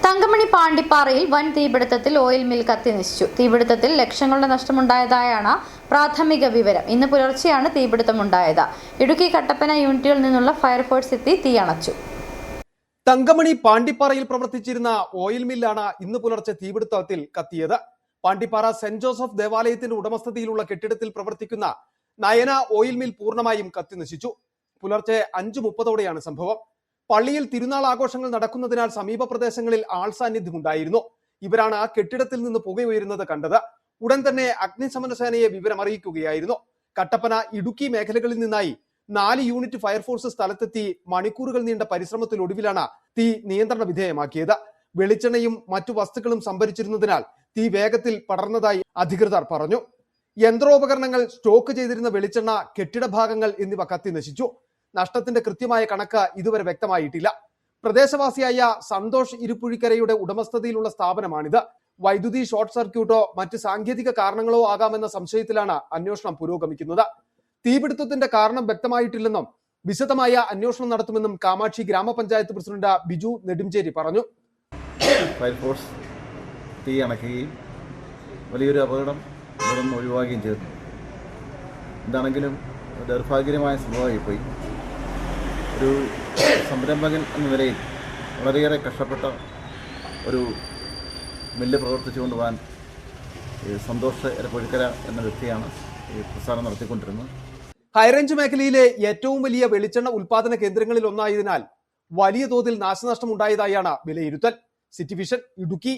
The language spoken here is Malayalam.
തങ്കമണി പാണ്ടിപ്പാറയിൽ വൻ തീപിടുത്തത്തിൽ ഓയിൽ മിൽ കത്തിനശിച്ചു. തീപിടുത്തത്തിൽ ലക്ഷങ്ങളുടെ നഷ്ടമുണ്ടായതായാണ് പ്രാഥമിക വിവരം. ഇന്ന് പുലർച്ചെയാണ് തീപിടുത്തമുണ്ടായത്. ഇടുക്കി കട്ടപ്പന യൂണിറ്റുകളിൽ നിന്നുള്ള ഫയർഫോഴ്സ് എത്തി തീയണച്ചു. തങ്കമണി പാണ്ടിപ്പാറയിൽ പ്രവർത്തിച്ചിരുന്ന ഓയിൽ മില്ലാണ് ഇന്ന് പുലർച്ചെ തീപിടുത്തത്തിൽ കത്തിയത്. പാണ്ടിപ്പാറ സെന്റ് ജോസഫ് ദേവാലയത്തിന്റെ ഉടമസ്ഥതയിലുള്ള കെട്ടിടത്തിൽ പ്രവർത്തിക്കുന്ന നയന ഓയിൽ മിൽ പൂർണ്ണമായും കത്തിനശിച്ചു. പുലർച്ചെ 5:30 സംഭവം. പള്ളിയിൽ തിരുനാൾ ആഘോഷങ്ങൾ നടക്കുന്നതിനാൽ സമീപ പ്രദേശങ്ങളിൽ ആൾ സാന്നിധ്യമുണ്ടായിരുന്നു. ഇവരാണ് ആ കെട്ടിടത്തിൽ നിന്ന് പുകയുയരുന്നത് കണ്ടത്. ഉടൻ തന്നെ അഗ്നിശമന സേനയെ വിവരമറിയിക്കുകയായിരുന്നു. കട്ടപ്പന, ഇടുക്കി മേഖലകളിൽ നിന്നായി 4 യൂണിറ്റ് ഫയർഫോഴ്സ് സ്ഥലത്തെത്തി മണിക്കൂറുകൾ നീണ്ട പരിശ്രമത്തിനൊടുവിലാണ് തീ നിയന്ത്രണ വിധേയമാക്കിയത്. വെളിച്ചെണ്ണയും മറ്റു വസ്തുക്കളും സംഭരിച്ചിരുന്നതിനാൽ തീ വേഗത്തിൽ പടർന്നതായി അധികൃതർ പറഞ്ഞു. യന്ത്രോപകരണങ്ങൾ, സ്റ്റോക്ക് ചെയ്തിരുന്ന വെളിച്ചെണ്ണ, കെട്ടിട ഭാഗങ്ങൾ എന്നിവ കത്തി നശിച്ചു. നഷ്ടത്തിന്റെ കൃത്യമായ കണക്ക് ഇതുവരെ വ്യക്തമായിട്ടില്ല. പ്രദേശവാസിയായ സന്തോഷ് ഇരുപ്പുഴിക്കരയുടെ ഉടമസ്ഥതയിലുള്ള സ്ഥാപനമാണിത്. വൈദ്യുതി ഷോർട്ട് സർക്യൂട്ടോ മറ്റ് സാങ്കേതിക കാരണങ്ങളോ ആകാമെന്ന സംശയത്തിലാണ് അന്വേഷണം പുരോഗമിക്കുന്നത്. തീപിടുത്തത്തിന്റെ കാരണം വ്യക്തമായിട്ടില്ലെന്നും വിശദമായ അന്വേഷണം നടത്തുമെന്നും കാമാക്ഷി ഗ്രാമപഞ്ചായത്ത് പ്രസിഡന്റ് ബിജു നെടുഞ്ചേരി പറഞ്ഞു. ഫയർഫോഴ്സ് തീ അണയ്ക്കുകയും വലിയൊരു അപകടം ഇവിടെ നിന്ന് ഒഴിവാക്കുകയും ചെയ്തു. എന്താണെങ്കിലും ദൗർഭാഗ്യകരമായ സംഭവമായിപ്പോയി. ഒരു സംരംഭകൻ എന്ന നിലയിൽ വളരെയേറെ കഷ്ടപ്പെട്ട ഒരു മില്ല് പ്രവർത്തിച്ചുകൊണ്ട് പോകാൻ സന്തോഷ് എരപ്പൊഴിക്കര എന്ന വ്യക്തിയാണ് ഈ പ്രസ്ഥാനം നടത്തിക്കൊണ്ടിരുന്നത്. ഹൈറേഞ്ച് മേഖലയിലെ ഏറ്റവും വലിയ വെളിച്ചെണ്ണ ഉൽപാദന കേന്ദ്രങ്ങളിൽ ഒന്നായതിനാൽ വലിയ തോതിൽ നാശനഷ്ടം ഉണ്ടായതായാണ് വിലയിരുത്തൽ. City vision, Idukki.